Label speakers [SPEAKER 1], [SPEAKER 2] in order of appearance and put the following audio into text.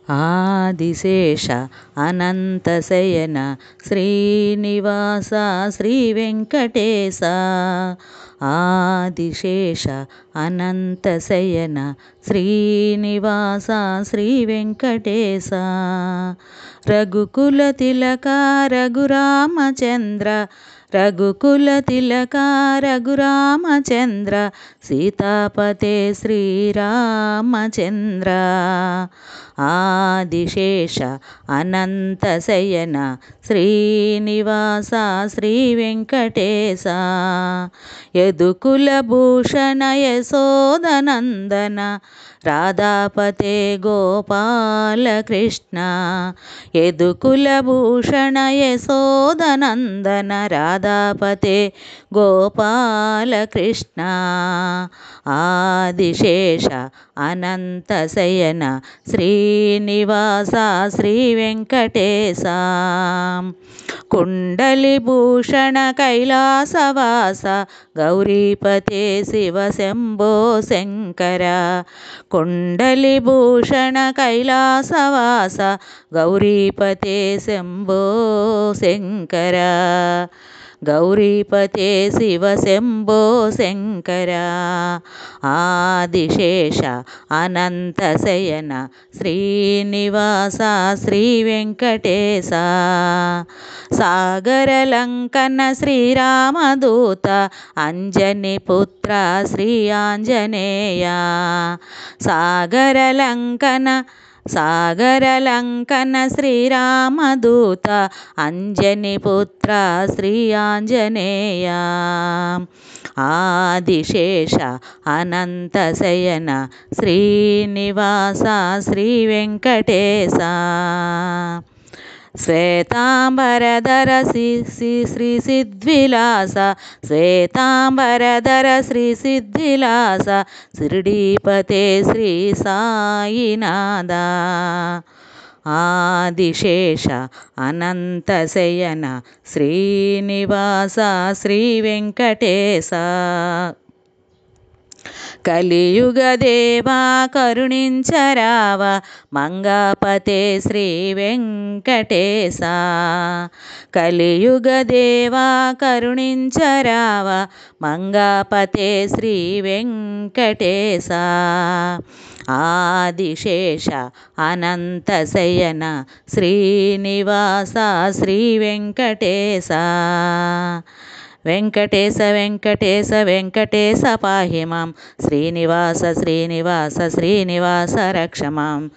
[SPEAKER 1] ఆదిశేష అనంతశయన శ్రీనివాస శ్రీ వెంకటేశ. ఆదిశేష అనంతశయన శ్రీనివాస శ్రీ వెంకటేశ. రఘుకుల తిలక రఘురామచంద్ర రఘుకుల తిలక రఘురామచంద్ర సీతాపతే శ్రీరామచంద్ర. ఆదిశేష అనంతశయన శ్రీనివాస శ్రీ వెంకటేశ. యదుకుల భూషణ యశోదనందన రాధాపతే గోపాలకృష్ణ. యదుకుల భూషణ యశోదనందన రాధాపతే గోపాలకృష్ణ. ఆదిశేష అనంతశయన శ్రీనివాస శ్రీ వెంకటేశ. కుండలిభూషణ కైలాసవాస గౌరీపతే శివ శంభో శంకర. కుండలిభూషణ కైలాసవాస గౌరీపతే శంభో శంకర. గౌరీపతే శివ శంభో శంకర. ఆదిశేష అనంతశయన శ్రీనివాస శ్రీ వెంకటేశ. సాగరలంకన శ్రీరామదూత అంజని పుత్ర శ్రీ ఆంజనేయ. సాగరలంకన శ్రీరామదూత అంజని పుత్ర శ్రీ ఆంజనేయ. ఆదిశేష అనంతశయన శ్రీనివాస శ్రీ వెంకటేశ. శ్వేతాంబరధర శ్రీ సిద్విలాస శ్వేతాంబరధర శ్రీ సిద్విలాస షిర్డీపతే శ్రీ సాయినాథ. ఆదిశేష అనంతశయన శ్రీనివాస శ్రీ వెంకటేశ. కలియుగ దేవా కరుణించరావ మంగాపతే శ్రీ వెంకటేశ. కలియుగ దేవా కరుణించరావ మంగాపతే శ్రీ వెంకటేశ. ఆదిశేష అనంతశయన శ్రీనివాస శ్రీ వెంకటేశ. వెంకటేశ వెంకటేశ వెంకటేశ పాహి మాం. శ్రీనివాస శ్రీనివాస శ్రీనివాస రక్ష మాం.